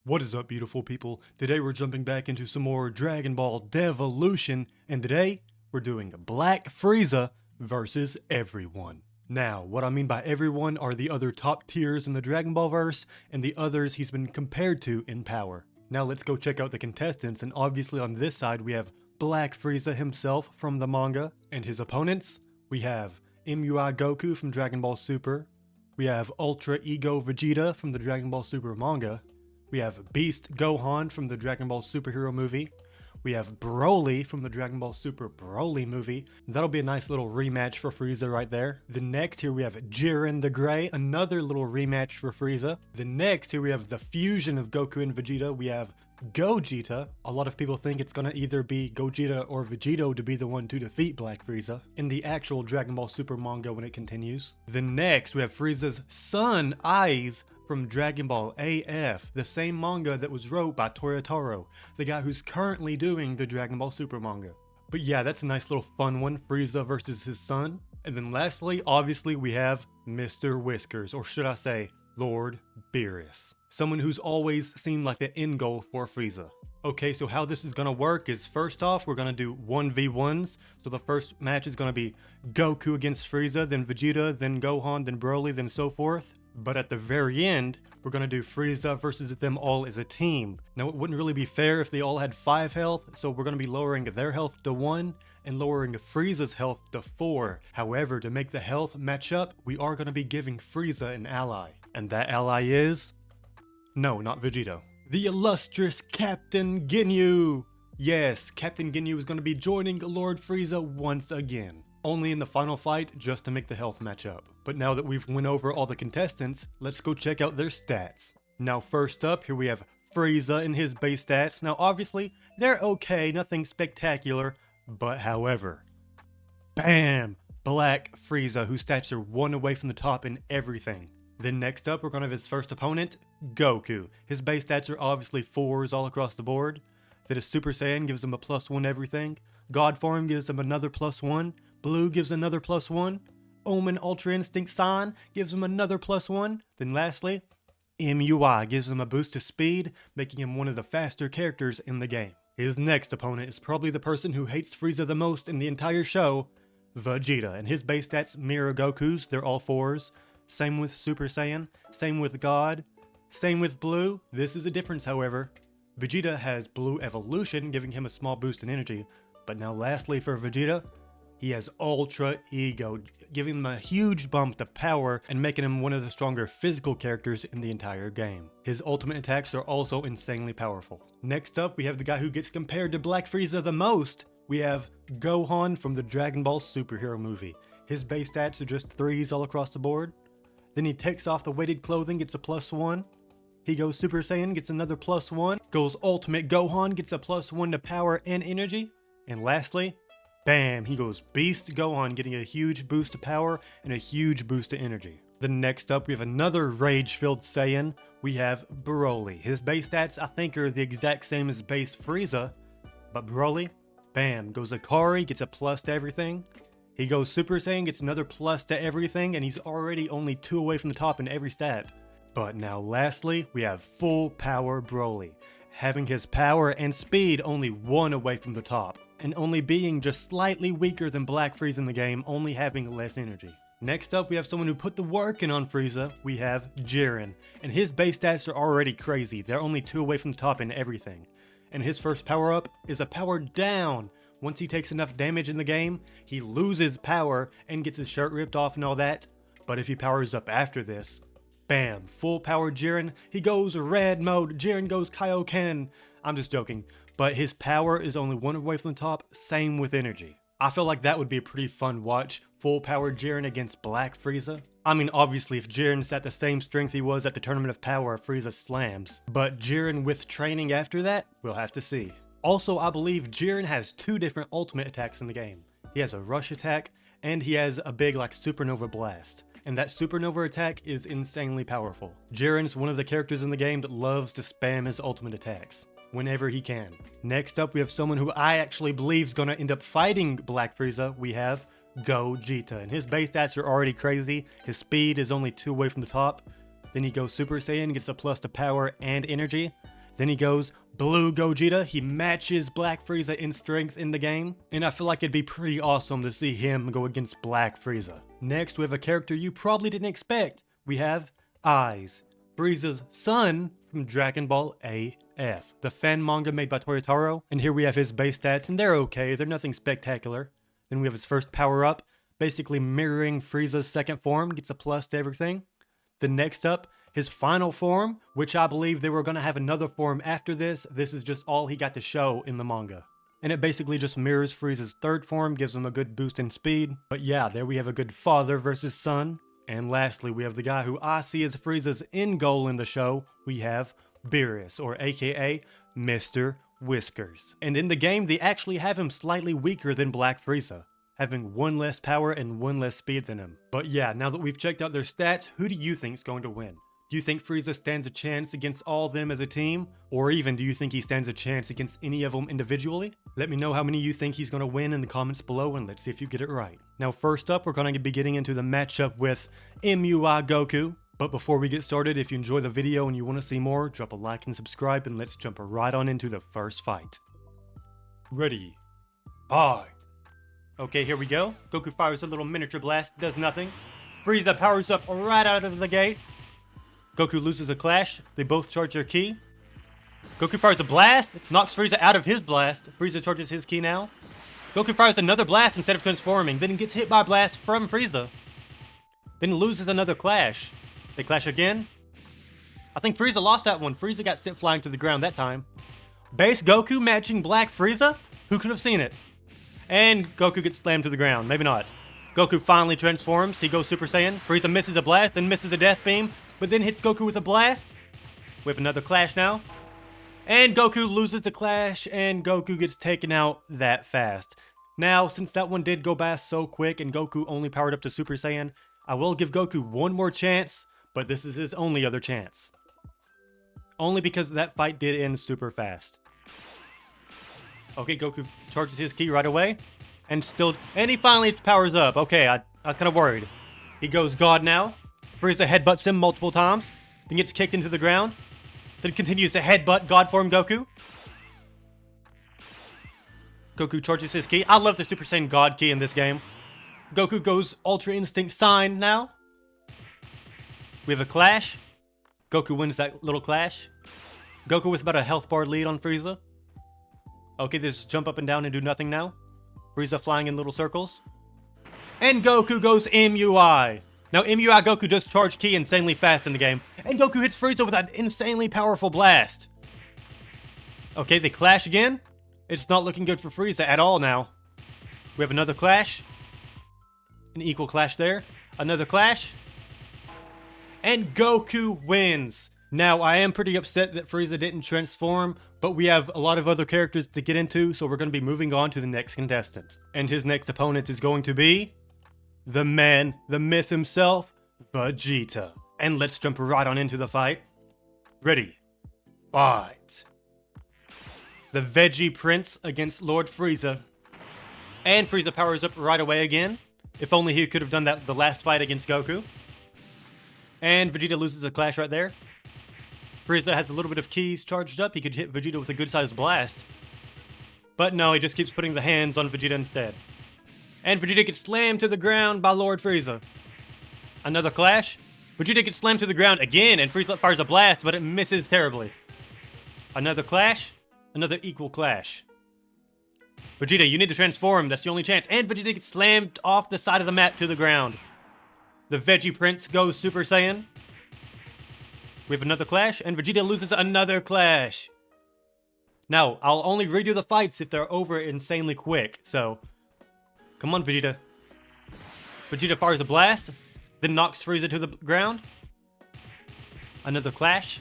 What is up, beautiful people? Today we're jumping back into some more Dragon Ball Devolution, and today we're doing Black Frieza versus everyone. Now, what I mean by everyone are the other top tiers in the Dragon Ball verse, and the others he's been compared to in power. Now let's go check out the contestants, and obviously on this side we have Black Frieza himself from the manga, and his opponents, we have MUI Goku from Dragon Ball Super, we have Ultra Ego Vegeta from the Dragon Ball Super manga, we have Beast Gohan from the Dragon Ball Superhero movie. We have Broly from the Dragon Ball Super Broly movie. That'll be a nice little rematch for Frieza right there. The next here we have Jiren the Grey, another little rematch for Frieza. The next here we have the fusion of Goku and Vegeta. We have Gogeta. A lot of people think it's gonna either be Gogeta or Vegito to be the one to defeat Black Frieza in the actual Dragon Ball Super manga when it continues. The next we have Frieza's son, Eyes, from Dragon Ball AF, the same manga that was wrote by Toyotaro, the guy who's currently doing the Dragon Ball Super manga. But yeah, that's a nice little fun one, Frieza versus his son. And then lastly, obviously we have Mr. Whiskers, or should I say, Lord Beerus. Someone who's always seemed like the end goal for Frieza. Okay, so how this is gonna work is first off, we're gonna do 1v1s. So the first match is gonna be Goku against Frieza, then Vegeta, then Gohan, then Broly, then so forth. But at the very end, we're gonna do Frieza versus them all as a team. Now it wouldn't really be fair if they all had 5 health, so we're gonna be lowering their health to 1 and lowering Frieza's health to 4. However, to make the health match up, we are gonna be giving Frieza an ally. And that ally is... no, not Vegito. The illustrious Captain Ginyu! Yes, Captain Ginyu is gonna be joining Lord Frieza once again. Only in the final fight, just to make the health match up. But now that we've went over all the contestants, let's go check out their stats. Now first up, here we have Frieza and his base stats. Now obviously, they're okay, nothing spectacular, but however, bam! Black Frieza, whose stats are 1 away from the top in everything. Then next up, we're gonna have his first opponent, Goku. His base stats are obviously 4s all across the board. Then his Super Saiyan gives him a +1 everything. God form gives him another +1. Blue gives another +1. Omen Ultra Instinct Sign gives him another +1. Then lastly, MUI gives him a boost to speed, making him one of the faster characters in the game. His next opponent is probably the person who hates Frieza the most in the entire show, Vegeta. And his base stats mirror Goku's, they're all 4s. Same with Super Saiyan, same with God, same with Blue. This is a difference, however. Vegeta has Blue Evolution, giving him a small boost in energy. But now lastly for Vegeta, he has Ultra Ego, giving him a huge bump to power and making him one of the stronger physical characters in the entire game. His ultimate attacks are also insanely powerful. Next up, we have the guy who gets compared to Black Frieza the most. We have Gohan from the Dragon Ball Superhero movie. His base stats are just 3s all across the board. Then he takes off the weighted clothing, gets a +1. He goes Super Saiyan, gets another +1. Goes Ultimate Gohan, gets a +1 to power and energy. And lastly, bam, he goes Beast Gohan, getting a huge boost to power and a huge boost to energy. Then next up, we have another rage-filled Saiyan. We have Broly. His base stats, I think, are the exact same as base Frieza. But Broly, bam, goes Akari, gets a + to everything. He goes Super Saiyan, gets another + to everything, and he's already only 2 away from the top in every stat. But now lastly, we have full power Broly, having his power and speed only 1 away from the top, and only being just slightly weaker than Black Frieza in the game, only having less energy. Next up, we have someone who put the work in on Frieza. We have Jiren, and his base stats are already crazy. They're only 2 away from the top in everything. And his first power up is a power down. Once he takes enough damage in the game, he loses power and gets his shirt ripped off and all that. But if he powers up after this, bam, full power Jiren, he goes red mode, Jiren goes Kaioken. I'm just joking, but his power is only 1 away from the top, same with energy. I feel like that would be a pretty fun watch, full power Jiren against Black Frieza. I mean, obviously if Jiren's at the same strength he was at the Tournament of Power, Frieza slams. But Jiren with training after that, we'll have to see. Also, I believe Jiren has 2 different ultimate attacks in the game. He has a rush attack, and he has a big like supernova blast. And that supernova attack is insanely powerful. Jiren's one of the characters in the game that loves to spam his ultimate attacks whenever he can. Next up, we have someone who I actually believe is going to end up fighting Black Frieza. We have Gogeta, and his base stats are already crazy. His speed is only 2 away from the top. Then he goes Super Saiyan, gets a + to power and energy. Then he goes Blue Gogeta. He matches Black Frieza in strength in the game. And I feel like it'd be pretty awesome to see him go against Black Frieza. Next, we have a character you probably didn't expect. We have Eyes, Frieza's son from Dragon Ball AF, the fan manga made by Toyotaro. And here we have his base stats, and they're okay. They're nothing spectacular. Then we have his first power-up, basically mirroring Frieza's second form, gets a plus to everything. Then next up, his final form, which I believe they were going to have another form after this. This is just all he got to show in the manga. And it basically just mirrors Frieza's third form, gives him a good boost in speed. But yeah, there we have a good father versus son. And lastly, we have the guy who I see as Frieza's end goal in the show. We have Beerus, or aka Mr. Whiskers. And in the game, they actually have him slightly weaker than Black Frieza, having one less power and one less speed than him. But yeah, now that we've checked out their stats, who do you think is going to win? Do you think Frieza stands a chance against all of them as a team? Or even do you think he stands a chance against any of them individually? Let me know how many you think he's going to win in the comments below, and let's see if you get it right. Now first up, we're going to be getting into the matchup with MUI Goku. But before we get started, if you enjoy the video and you want to see more, drop a like and subscribe, and let's jump right on into the first fight. Ready, fight! Okay, here we go. Goku fires a little miniature blast, does nothing. Frieza powers up right out of the gate. Goku loses a clash, they both charge their ki. Goku fires a blast, knocks Frieza out of his blast. Frieza charges his ki now. Goku fires another blast instead of transforming, then gets hit by a blast from Frieza. Then loses another clash. They clash again. I think Frieza lost that one. Frieza got sent flying to the ground that time. Base Goku matching Black Frieza? Who could have seen it? And Goku gets slammed to the ground. Maybe not. Goku finally transforms. He goes Super Saiyan. Frieza misses a blast and misses a death beam, but then hits Goku with a blast. We have another clash now. And Goku loses the clash, and Goku gets taken out that fast. Now, since that one did go by so quick and Goku only powered up to Super Saiyan, I will give Goku one more chance, but this is his only other chance. Only because that fight did end super fast. Okay, Goku charges his ki right away. And he finally powers up. Okay, I was kind of worried. He goes God now. Frieza headbutts him multiple times. Then gets kicked into the ground. Then continues to headbutt God form Goku. Goku charges his ki. I love the Super Saiyan God ki in this game. Goku goes Ultra Instinct Sign now. We have a clash. Goku wins that little clash. Goku with about a health bar lead on Frieza. Okay, they just jump up and down and do nothing now. Frieza flying in little circles. And Goku goes MUI. Now MUI Goku does charge ki insanely fast in the game. And Goku hits Frieza with that insanely powerful blast. Okay, they clash again. It's not looking good for Frieza at all now. We have another clash. An equal clash there. Another clash. And Goku wins. Now, I am pretty upset that Frieza didn't transform, but we have a lot of other characters to get into, so we're going to be moving on to the next contestant. And his next opponent is going to be the man, the myth himself, Vegeta. And let's jump right on into the fight. Ready, fight. The Veggie Prince against Lord Frieza. And Frieza powers up right away again. If only he could have done that the last fight against Goku. And Vegeta loses a clash right there. Frieza has a little bit of keys charged up. He could hit Vegeta with a good-sized blast. But no, he just keeps putting the hands on Vegeta instead. And Vegeta gets slammed to the ground by Lord Frieza. Another clash. Vegeta gets slammed to the ground again, and Frieza fires a blast, but it misses terribly. Another clash. Another equal clash. Vegeta, you need to transform. That's the only chance. And Vegeta gets slammed off the side of the map to the ground. The Veggie Prince goes Super Saiyan. We have another clash, and Vegeta loses another clash. Now, I'll only redo the fights if they're over insanely quick, so... Come on, Vegeta. Vegeta fires a blast, then knocks Frieza to the ground. Another clash.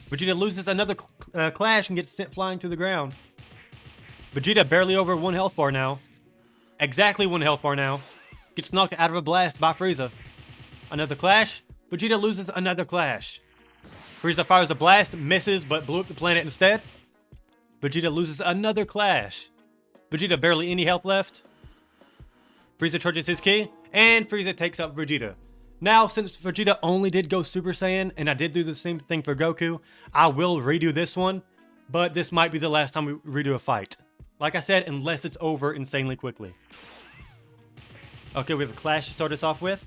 Vegeta loses another clash and gets sent flying to the ground. Vegeta barely over 1 health bar now. Exactly 1 health bar now. Gets knocked out of a blast by Frieza. Another clash. Vegeta loses another clash. Frieza fires a blast, misses, but blew up the planet instead. Vegeta loses another clash. Vegeta barely any health left. Frieza charges his ki, and Frieza takes out Vegeta. Now, since Vegeta only did go Super Saiyan, and I did do the same thing for Goku, I will redo this one, but this might be the last time we redo a fight. Like I said, unless it's over insanely quickly. Okay, we have a clash to start us off with.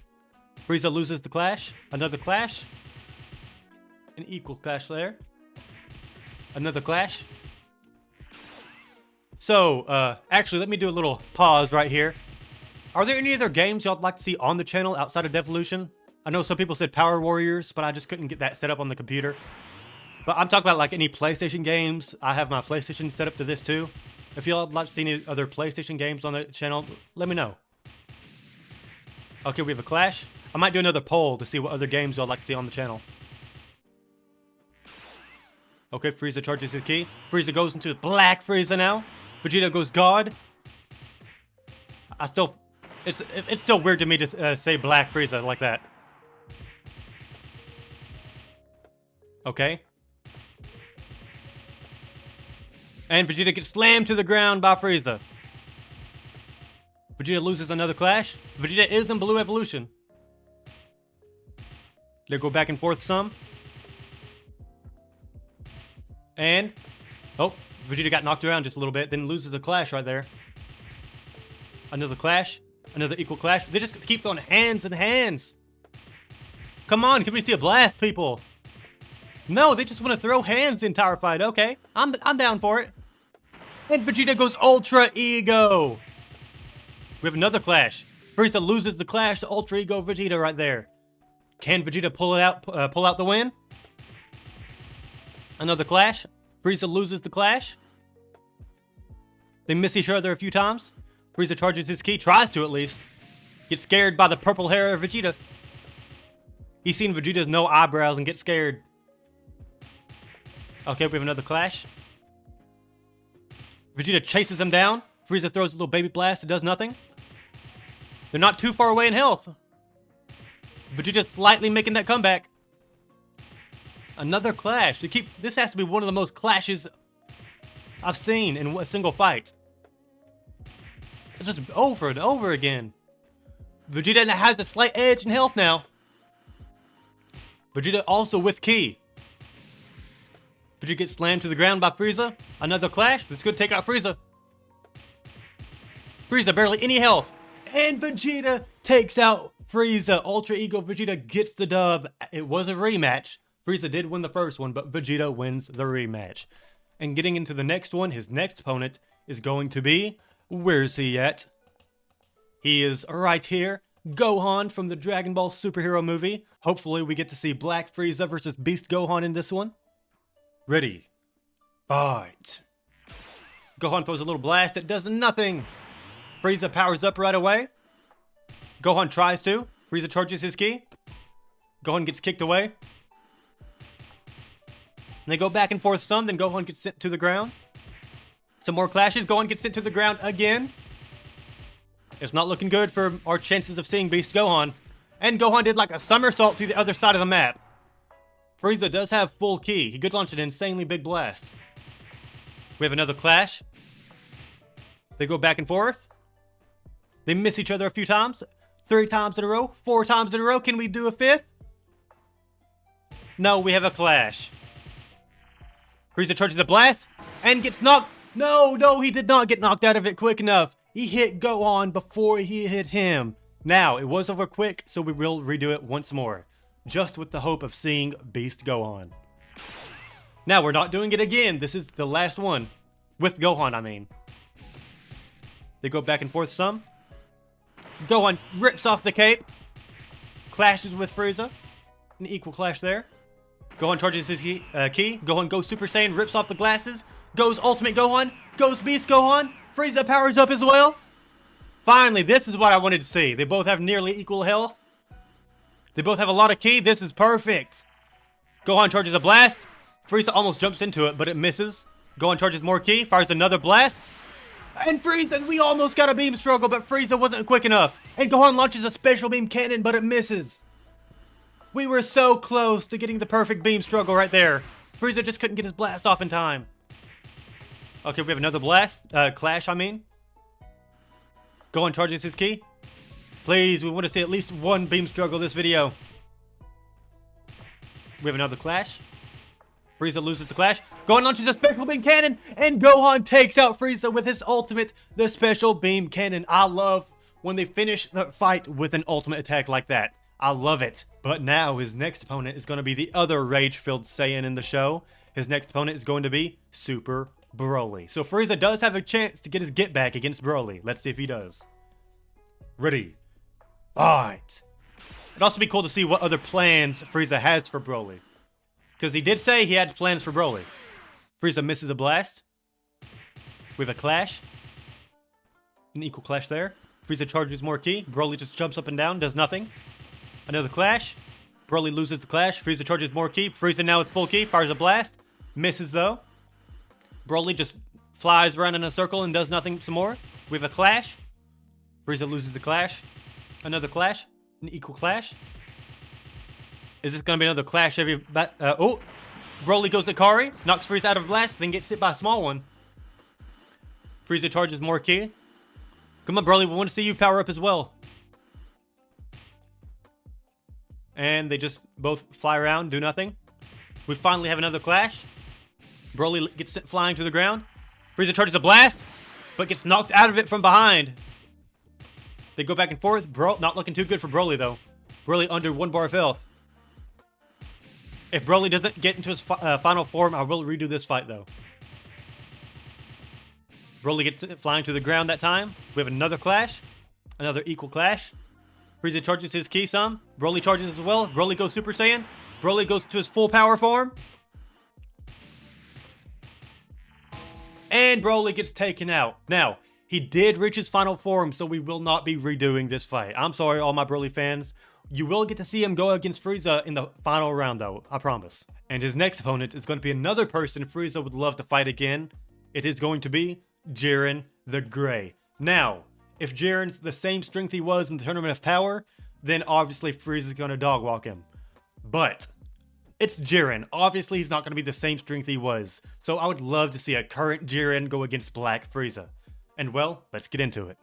Frieza loses the clash. Another clash. An equal clash there. Another clash. So, actually, let me do a little pause right here. Are there any other games y'all would like to see on the channel outside of Devolution? I know some people said Power Warriors, but I just couldn't get that set up on the computer. But I'm talking about like any PlayStation games. I have my PlayStation set up to this too. If y'all would like to see any other PlayStation games on the channel, let me know. Okay, we have a clash. I might do another poll to see what other games y'all would like to see on the channel. Okay, Frieza charges his ki. Frieza goes into Black Frieza now. Vegeta goes God. It's still weird to me to say Black Frieza like that. Okay. And Vegeta gets slammed to the ground by Frieza. Vegeta loses another clash. Vegeta is in Blue Evolution. They go back and forth some. And, oh, Vegeta got knocked around just a little bit, then loses the clash right there. Another clash. Another equal clash. They just keep throwing hands and hands. Come on, can we see a blast, people? No, they just want to throw hands the entire fight. Okay, I'm down for it. And Vegeta goes Ultra Ego. We have another clash. Frieza loses the clash to Ultra Ego Vegeta right there. Can Vegeta pull out the win? Another clash. Frieza loses the clash. They miss each other a few times. Frieza charges his ki, tries to at least. Gets scared by the purple hair of Vegeta. He's seen Vegeta's no eyebrows and gets scared. Okay, we have another clash. Vegeta chases him down. Frieza throws a little baby blast. It does nothing. They're not too far away in health. Vegeta slightly making that comeback. Another clash. This has to be one of the most clashes I've seen in a single fight. It's just over and over again. Vegeta has a slight edge in health now. Vegeta also with ki. Vegeta gets slammed to the ground by Frieza. Another clash. This could take out Frieza. Frieza barely any health. And Vegeta takes out Frieza. Ultra Ego Vegeta gets the dub. It was a rematch. Frieza did win the first one, but Vegeta wins the rematch. And getting into the next one, his next opponent is going to be... Where's he at? He is right here. Gohan from the Dragon Ball superhero movie. Hopefully we get to see Black Frieza versus Beast Gohan in this one. Ready. Fight. Gohan throws a little blast that does nothing. Frieza powers up right away. Gohan tries to. Frieza charges his ki. Gohan gets kicked away. And they go back and forth some, then Gohan gets sent to the ground. Some more clashes. Gohan gets sent to the ground again. It's not looking good for our chances of seeing Beast Gohan. And Gohan did like a somersault to the other side of the map. Frieza does have full ki. He could launch an insanely big blast. We have another clash. They go back and forth. They miss each other a few times. 3 times in a row. 4 times in a row. Can we do a 5th? No, we have a clash. Frieza charges the blast and gets knocked. No, he did not get knocked out of it quick enough. He hit Gohan before he hit him. Now, it was over quick, so we will redo it once more. Just with the hope of seeing Beast Gohan. Now, we're not doing it again. This is the last one. With Gohan, I mean. They go back and forth some. Gohan rips off the cape. Clashes with Frieza. An equal clash there. Gohan charges his ki. Gohan goes Super Saiyan, rips off the glasses. Goes Ultimate Gohan. Goes Beast Gohan. Frieza powers up as well. Finally, this is what I wanted to see. They both have nearly equal health. They both have a lot of ki. This is perfect. Gohan charges a blast. Frieza almost jumps into it, but it misses. Gohan charges more ki. Fires another blast. And Frieza, we almost got a beam struggle, but Frieza wasn't quick enough. And Gohan launches a special beam cannon, but it misses. We were so close to getting the perfect beam struggle right there. Frieza just couldn't get his blast off in time. Okay, we have another blast. Clash, I mean. Gohan charges his ki. Please, we want to see at least one beam struggle this video. We have another clash. Frieza loses the clash. Gohan launches a special beam cannon, and Gohan takes out Frieza with his ultimate, the special beam cannon. I love when they finish the fight with an ultimate attack like that. I love it. But now his next opponent is going to be the other rage-filled Saiyan in the show. His next opponent is going to be Super Broly. So Frieza does have a chance to get his get back against Broly. Let's see if he does. Ready. Fight. It'd also be cool to see what other plans Frieza has for Broly. Because he did say he had plans for Broly. Frieza misses a blast. We have a clash. An equal clash there. Frieza charges more ki. Broly just jumps up and down, does nothing. Another clash. Broly loses the clash. Frieza charges more ki. Frieza now with full ki. Fires a blast. Misses though. Broly just flies around in a circle and does nothing some more. We have a clash. Frieza loses the clash. Another clash. An equal clash. Is this going to be another clash every... oh! Broly goes to Kari. Knocks Frieza out of a blast. Then gets hit by a small one. Frieza charges more ki. Come on, Broly. We want to see you power up as well. And they just both fly around, do nothing. We finally have another clash. Broly gets sent flying to the ground. Frieza charges a blast, but gets knocked out of it from behind. They go back and forth. Not looking too good for Broly, though. Broly under 1 bar of health. If Broly doesn't get into his final form, I will redo this fight, though. Broly gets flying to the ground that time. We have another clash. Another equal clash. Frieza charges his ki some. Broly charges as well. Broly goes Super Saiyan. Broly goes to his full power form. And Broly gets taken out. Now, he did reach his final form, so we will not be redoing this fight. I'm sorry, all my Broly fans. You will get to see him go against Frieza in the final round, though. I promise. And his next opponent is going to be another person Frieza would love to fight again. It is going to be Jiren the Grey. Now, if Jiren's the same strength he was in the Tournament of Power, then obviously Frieza's going to dog walk him. But it's Jiren. Obviously, he's not going to be the same strength he was. So I would love to see a current Jiren go against Black Frieza. And well, let's get into it.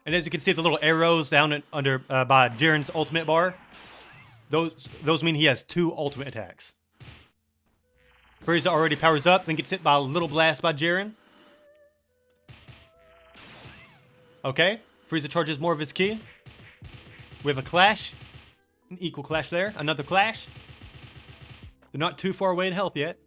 And as you can see, the little arrows down under by Jiren's ultimate bar, those mean he has 2 ultimate attacks. Frieza already powers up, then gets hit by a little blast by Jiren. Okay, Frieza charges more of his ki. We have a clash. An equal clash there. Another clash. They're not too far away in health yet.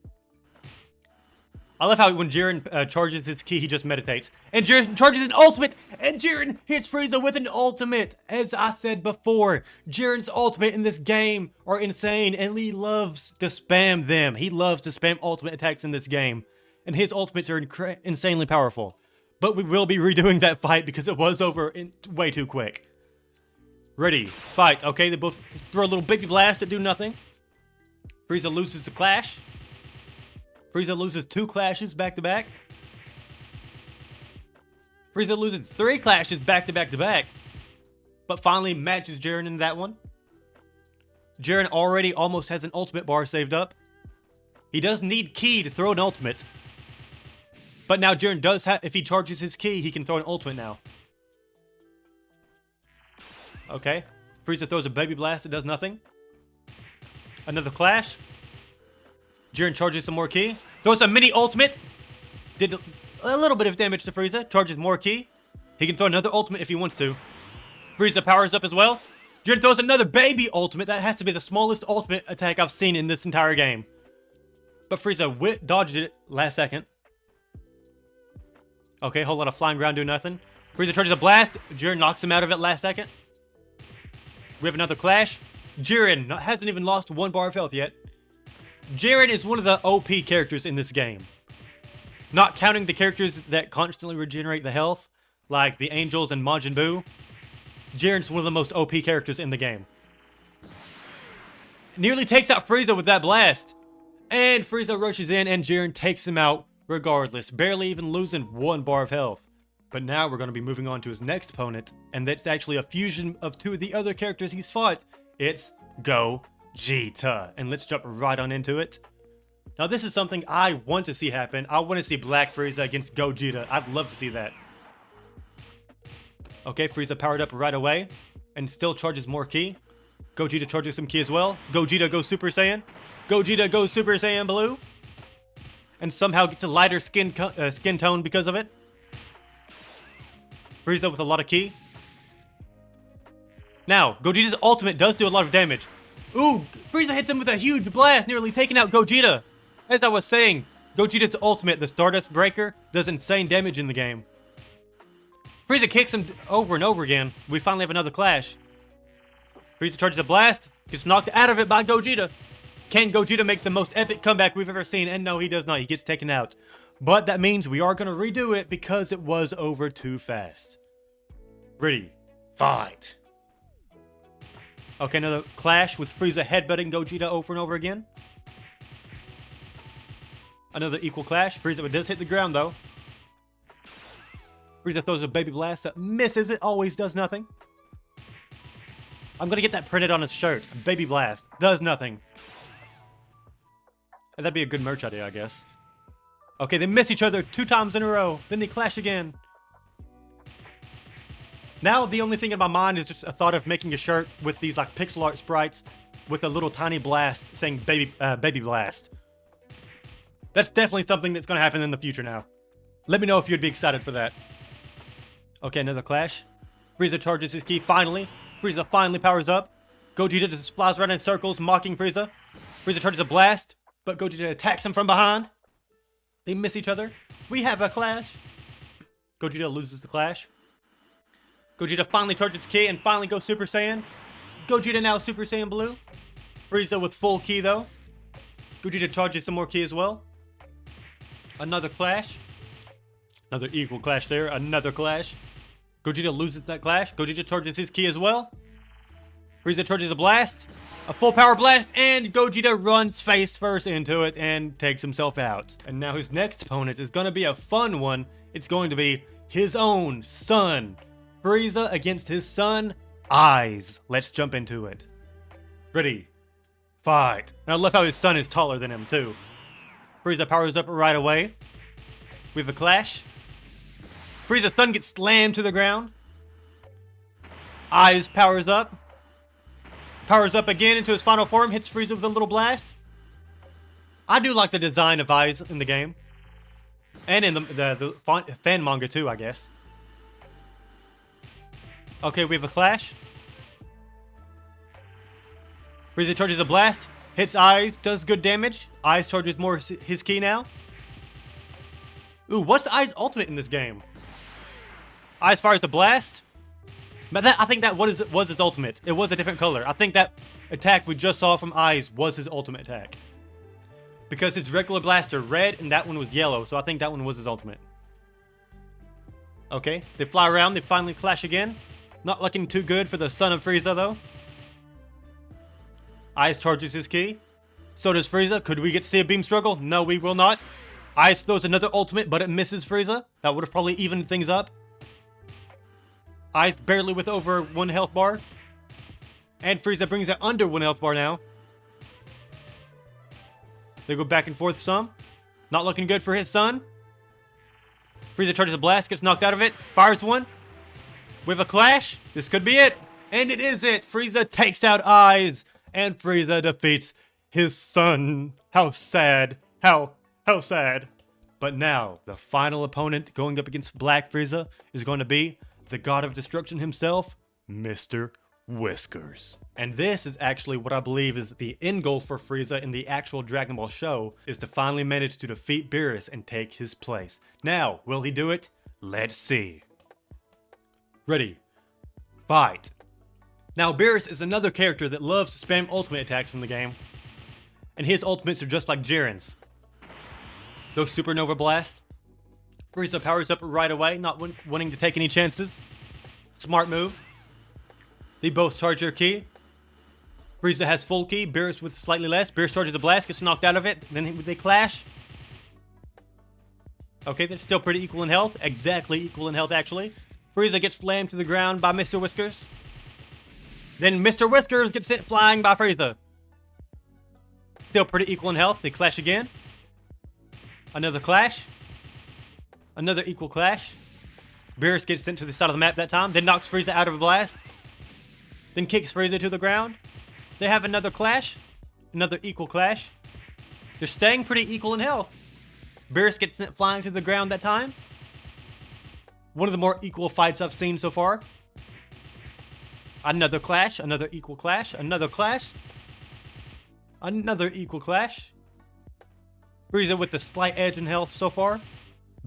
I love how when Jiren charges his ki, he just meditates. And Jiren charges an ultimate, and Jiren hits Frieza with an ultimate. As I said before, Jiren's ultimate in this game are insane, and he loves to spam them. He loves to spam ultimate attacks in this game. And his ultimates are insanely powerful. But we will be redoing that fight because it was over way too quick. Ready, fight. Okay, they both throw a little baby blast that do nothing. Frieza loses the clash. Frieza loses 2 clashes back to back. Frieza loses 3 clashes back to back to back. But finally matches Jiren in that one. Jiren already almost has an ultimate bar saved up. He does need ki to throw an ultimate. But now Jiren does have, if he charges his ki, he can throw an ultimate now. Okay. Frieza throws a baby blast, it does nothing. Another clash. Jiren charges some more ki. Throws a mini ultimate. Did a little bit of damage to Frieza. Charges more ki. He can throw another ultimate if he wants to. Frieza powers up as well. Jiren throws another baby ultimate. That has to be the smallest ultimate attack I've seen in this entire game. But Frieza dodged it last second. Okay, whole lot of flying ground, do nothing. Frieza charges a blast. Jiren knocks him out of it last second. We have another clash. Jiren hasn't even lost 1 bar of health yet. Jiren is one of the OP characters in this game. Not counting the characters that constantly regenerate the health, like the Angels and Majin Buu. Jiren's one of the most OP characters in the game. Nearly takes out Frieza with that blast. And Frieza rushes in and Jiren takes him out regardless, barely even losing 1 bar of health. But now we're going to be moving on to his next opponent, and that's actually a fusion of 2 of the other characters he's fought. It's Gogeta. And let's jump right on into it. Now this is something I want to see happen. I want to see Black Frieza against Gogeta. I'd love to see that. Okay, Frieza powered up right away and still charges more ki. Gogeta charges some ki as well. Gogeta goes Super Saiyan. Gogeta goes Super Saiyan Blue. And somehow gets a lighter skin tone because of it. Frieza with a lot of ki. Now, Gogeta's ultimate does do a lot of damage. Ooh, Frieza hits him with a huge blast, nearly taking out Gogeta. As I was saying, Gogeta's ultimate, the Stardust Breaker, does insane damage in the game. Frieza kicks him over and over again. We finally have another clash. Frieza charges a blast, gets knocked out of it by Gogeta. Can Gogeta make the most epic comeback we've ever seen? And no, he does not. He gets taken out. But that means we are going to redo it because it was over too fast. Ready, fight. Okay, another clash with Frieza headbutting Gogeta over and over again. Another equal clash. Frieza does hit the ground, though. Frieza throws a baby blast that misses. It always does nothing. I'm going to get that printed on his shirt. A baby blast. Does nothing. That'd be a good merch idea, I guess. Okay, they miss each other 2 times in a row. Then they clash again. Now, the only thing in my mind is just a thought of making a shirt with these like pixel art sprites with a little tiny blast saying baby blast. That's definitely something that's going to happen in the future now. Let me know if you'd be excited for that. Okay, another clash. Frieza charges his ki finally. Frieza finally powers up. Gogeta just flies around in circles, mocking Frieza. Frieza charges a blast, but Gogeta attacks him from behind. They miss each other. We have a clash. Gogeta loses the clash. Gogeta finally charges ki and finally goes Super Saiyan. Gogeta now Super Saiyan Blue. Frieza with full ki though. Gogeta charges some more ki as well. Another clash. Another equal clash there. Another clash. Gogeta loses that clash. Gogeta charges his ki as well. Frieza charges a blast. A full power blast. And Gogeta runs face first into it and takes himself out. And now his next opponent is going to be a fun one. It's going to be his own son. Frieza against his son, Eyes. Let's jump into it. Ready, fight. And I love how his son is taller than him too. Frieza powers up right away. We have a clash. Frieza's son gets slammed to the ground. Eyes powers up. Powers up again into his final form. Hits Frieza with a little blast. I do like the design of Eyes in the game. And in the fan manga too, I guess. Okay, we have a clash. Frieza charges a blast. Hits Eyes, does good damage. Eyes charges more his ki now. Ooh, what's Eyes' ultimate in this game? Eyes fires the blast. But I think that was his ultimate. It was a different color. I think that attack we just saw from Eyes was his ultimate attack. Because his regular blaster red and that one was yellow, so I think that one was his ultimate. Okay, they fly around, they finally clash again. Not looking too good for the son of Frieza, though. Eyes charges his ki. So does Frieza. Could we get to see a beam struggle? No, we will not. Eyes throws another ultimate, but it misses Frieza. That would have probably evened things up. Eyes barely with over 1 health bar. And Frieza brings it under 1 health bar now. They go back and forth some. Not looking good for his son. Frieza charges a blast, gets knocked out of it. Fires one. With a clash, this could be it. And it is it. Frieza takes out Eyes. And Frieza defeats his son. How sad. How sad. But now, the final opponent going up against Black Frieza is going to be the God of Destruction himself, Mr. Whiskers. And this is actually what I believe is the end goal for Frieza in the actual Dragon Ball show, is to finally manage to defeat Beerus and take his place. Now, will he do it? Let's see. Ready, fight. Now, Beerus is another character that loves to spam ultimate attacks in the game. And his ultimates are just like Jiren's. Those Supernova Blast. Frieza powers up right away, not wanting to take any chances. Smart move. They both charge their ki. Frieza has full ki, Beerus with slightly less. Beerus charges the blast, gets knocked out of it, then they clash. Okay, they're still pretty equal in health. Exactly equal in health, actually. Frieza gets slammed to the ground by Mr. Whiskers. Then Mr. Whiskers gets sent flying by Frieza. Still pretty equal in health. They clash again. Another clash. Another equal clash. Beerus gets sent to the side of the map that time, then knocks Frieza out of a blast, then kicks Frieza to the ground. They have another clash, another equal clash. They're staying pretty equal in health. Beerus gets sent flying to the ground that time. One of the more equal fights I've seen so far. Another clash, another equal clash, another clash. Another equal clash. Frieza with the slight edge in health so far.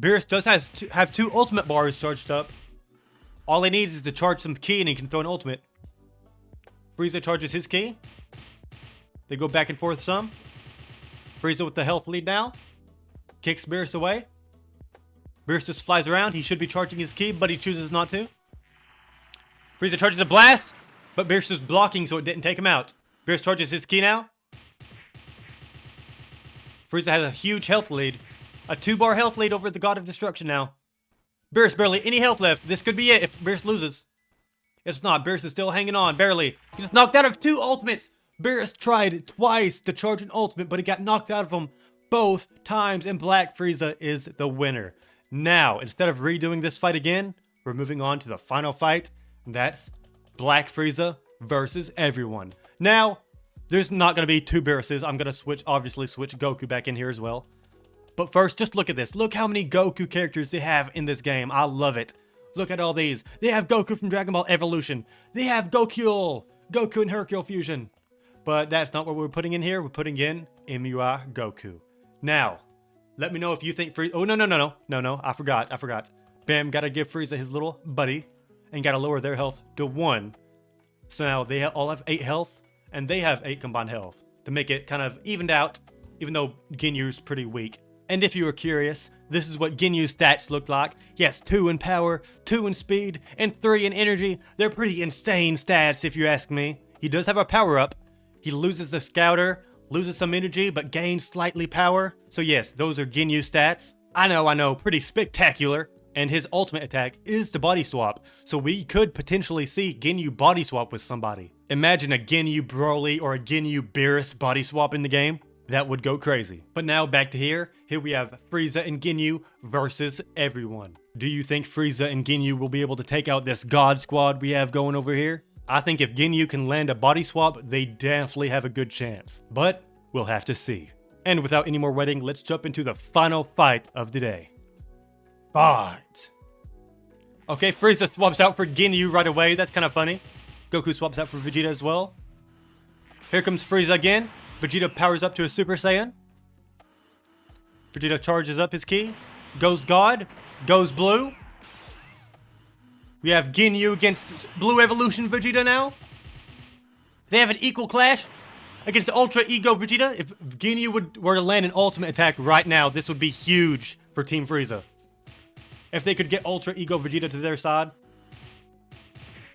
Beerus does have two ultimate bars charged up. All he needs is to charge some ki and he can throw an ultimate. Frieza charges his ki. They go back and forth some. Frieza with the health lead now. Kicks Beerus away. Beerus just flies around. He should be charging his ki, but he chooses not to. Frieza charges a blast, but Beerus is blocking so it didn't take him out. Beerus charges his ki now. Frieza has a huge health lead. A 2-bar health lead over the God of Destruction now. Beerus barely any health left. This could be it if Beerus loses. It's not. Beerus is still hanging on, barely. He's knocked out of 2 ultimates. Beerus tried twice to charge an ultimate, but he got knocked out of them both times, and Black Frieza is the winner. Now, instead of redoing this fight again, we're moving on to the final fight. And that's Black Frieza versus Everyone. Now, there's not going to be 2 Beeruses. I'm going to obviously switch Goku back in here as well. But first, just look at this. Look how many Goku characters they have in this game. I love it. Look at all these. They have Goku from Dragon Ball Evolution. They have Goku and Hercule Fusion. But that's not what we're putting in here. We're putting in MUI Goku. Now, let me know if you think Frieza... Oh, no. I forgot. Bam, gotta give Frieza his little buddy. And gotta lower their health to 1. So now they all have 8 health. And they have 8 combined health. To make it kind of evened out. Even though Ginyu's pretty weak. And if you were curious, this is what Ginyu's stats look like. Yes, 2 in power, 2 in speed, and 3 in energy. They're pretty insane stats if you ask me. He does have a power up. He loses the scouter, loses some energy, but gains slightly power. So yes, those are Ginyu stats. I know, pretty spectacular. And his ultimate attack is the body swap. So we could potentially see Ginyu body swap with somebody. Imagine a Ginyu Broly or a Ginyu Beerus body swap in the game. That would go crazy. But now back to here. Here we have Frieza and Ginyu versus Everyone. Do you think Frieza and Ginyu will be able to take out this God Squad we have going over here? I think if Ginyu can land a body swap, they definitely have a good chance. But we'll have to see. And without any more waiting, let's jump into the final fight of the day. Fight! Okay, Frieza swaps out for Ginyu right away. That's kind of funny. Goku swaps out for Vegeta as well. Here comes Frieza again. Vegeta powers up to a Super Saiyan. Vegeta charges up his ki. Goes God. Goes Blue. We have Ginyu against Blue Evolution Vegeta now. They have an equal clash against Ultra Ego Vegeta. If Ginyu were to land an ultimate attack right now, this would be huge for Team Frieza. If they could get Ultra Ego Vegeta to their side.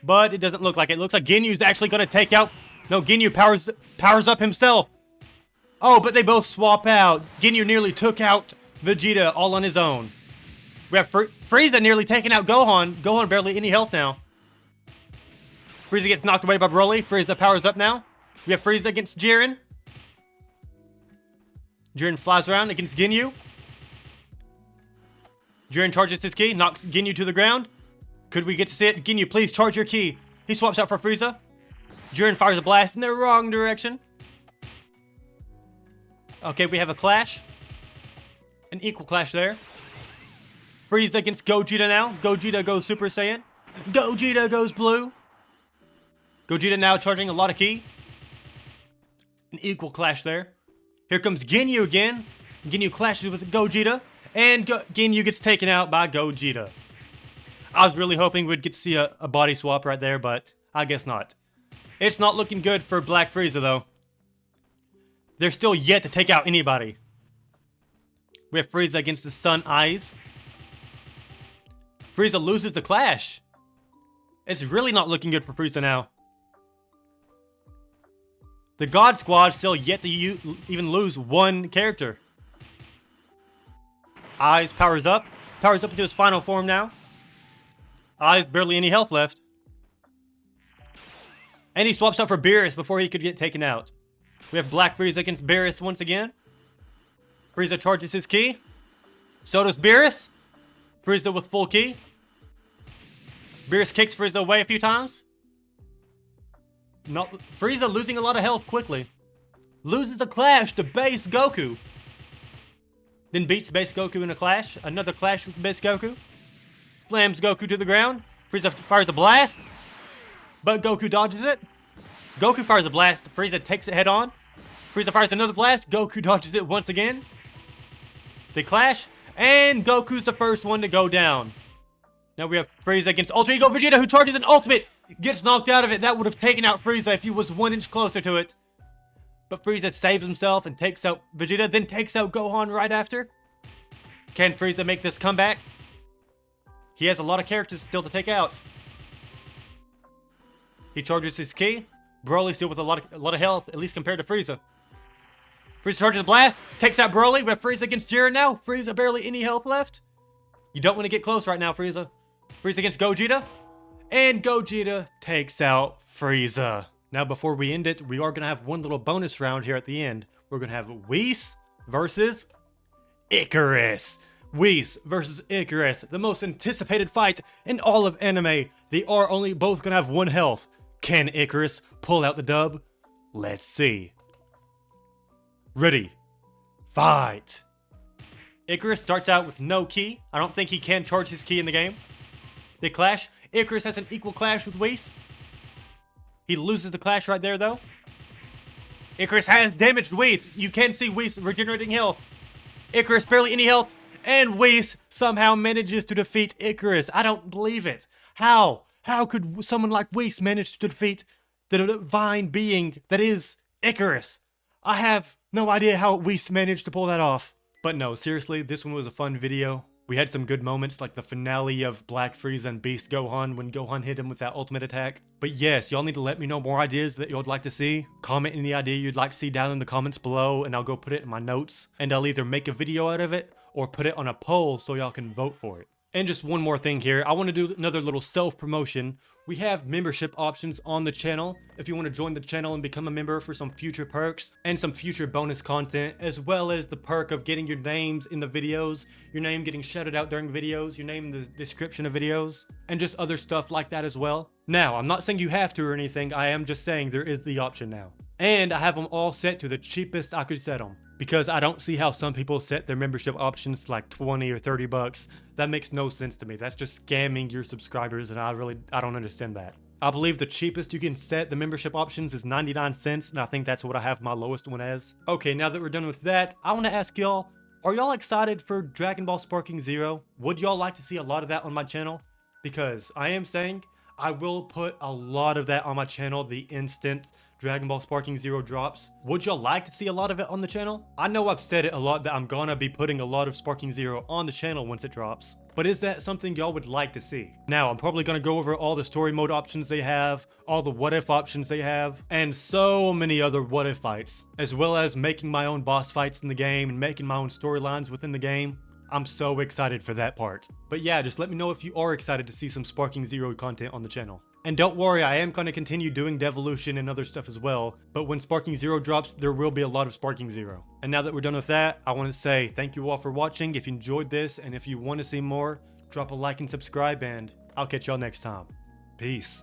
But it doesn't look like it. It looks like Ginyu's actually going to take out... No, Ginyu powers up himself. Oh, but they both swap out. Ginyu nearly took out Vegeta all on his own. We have Frieza nearly taking out Gohan. Gohan barely any health now. Frieza gets knocked away by Broly. Frieza powers up now. We have Frieza against Jiren. Jiren flies around against Ginyu. Jiren charges his ki, knocks Ginyu to the ground. Could we get to see it? Ginyu, please charge your ki. He swaps out for Frieza. Jiren fires a blast in the wrong direction. Okay, we have a clash. An equal clash there. Frieza against Gogeta now. Gogeta goes Super Saiyan. Gogeta goes Blue. Gogeta now charging a lot of ki. An equal clash there. Here comes Ginyu again. Ginyu clashes with Gogeta. And Ginyu gets taken out by Gogeta. I was really hoping we'd get to see a body swap right there, but I guess not. It's not looking good for Black Frieza, though. They're still yet to take out anybody. We have Frieza against the Sun Eyes. Frieza loses the clash. It's really not looking good for Frieza now. The God Squad still yet to even lose one character. Eyes powers up. Powers up into his final form now. Eyes barely any health left. And he swaps out for Beerus before he could get taken out. We have Black Frieza against Beerus once again. Frieza charges his ki. So does Beerus. Frieza with full ki. Beerus kicks Frieza away a few times. Frieza losing a lot of health quickly. Loses a clash to base Goku. Then beats base Goku in a clash. Another clash with base Goku. Slams Goku to the ground. Frieza fires a blast. But Goku dodges it. Goku fires a blast. Frieza takes it head on. Frieza fires another blast. Goku dodges it once again. They clash. And Goku's the first one to go down. Now we have Frieza against Ultra Ego Vegeta, who charges an ultimate. Gets knocked out of it. That would have taken out Frieza if he was 1 inch closer to it. But Frieza saves himself and takes out Vegeta, then takes out Gohan right after. Can Frieza make this comeback? He has a lot of characters still to take out. He charges his ki. Broly still with a lot of health, at least compared to Frieza. Frieza charges a blast, takes out Broly. We have Frieza against Jiren now. Frieza barely any health left. You don't want to get close right now, Frieza. Frieza against Gogeta. And Gogeta takes out Frieza. Now, before we end it, we are going to have one little bonus round here at the end. We're going to have Whis versus Icarus. Whis versus Icarus, the most anticipated fight in all of anime. They are only both going to have 1 health. Can Icarus pull out the dub? Let's see. Ready. Fight. Icarus starts out with no ki. I don't think he can charge his ki in the game. They clash. Icarus has an equal clash with Whis. He loses the clash right there, though. Icarus has damaged Whis. You can see Whis regenerating health. Icarus barely any health. And Whis somehow manages to defeat Icarus. I don't believe it. How? How could someone like Whis manage to defeat the divine being that is Icarus? I have no idea how Whis managed to pull that off. But no, seriously, this one was a fun video. We had some good moments like the finale of Black Frieza and Beast Gohan when Gohan hit him with that ultimate attack. But yes, y'all need to let me know more ideas that y'all would like to see. Comment any idea you'd like to see down in the comments below and I'll go put it in my notes. And I'll either make a video out of it or put it on a poll so y'all can vote for it. And just one more thing here, I want to do another little self-promotion. We have membership options on the channel if you want to join the channel and become a member for some future perks and some future bonus content, as well as the perk of getting your names in the videos, your name getting shouted out during videos, your name in the description of videos, and just other stuff like that as well. Now, I'm not saying you have to or anything, I am just saying there is the option now. And I have them all set to the cheapest I could set them, because I don't see how some people set their membership options to like 20 or 30 bucks. That makes no sense to me. That's just scamming your subscribers, and I don't understand that. I believe the cheapest you can set the membership options is 99 cents, and I think that's what I have my lowest one as. Okay, now that we're done with that, I want to ask y'all, are y'all excited for Dragon Ball Sparking Zero? Would y'all like to see a lot of that on my channel? Because I am saying I will put a lot of that on my channel the instant Dragon Ball Sparking Zero drops. Would y'all like to see a lot of it on the channel? I know I've said it a lot that I'm gonna be putting a lot of Sparking Zero on the channel once it drops, but is that something y'all would like to see? Now, I'm probably gonna go over all the story mode options they have, all the what if options they have, and so many other what if fights, as well as making my own boss fights in the game and making my own storylines within the game. I'm so excited for that part. But yeah, just let me know if you are excited to see some Sparking Zero content on the channel. And don't worry, I am going to continue doing Devolution and other stuff as well, but when Sparking Zero drops, there will be a lot of Sparking Zero. And now that we're done with that, I want to say thank you all for watching. If you enjoyed this, and if you want to see more, drop a like and subscribe, and I'll catch y'all next time. Peace.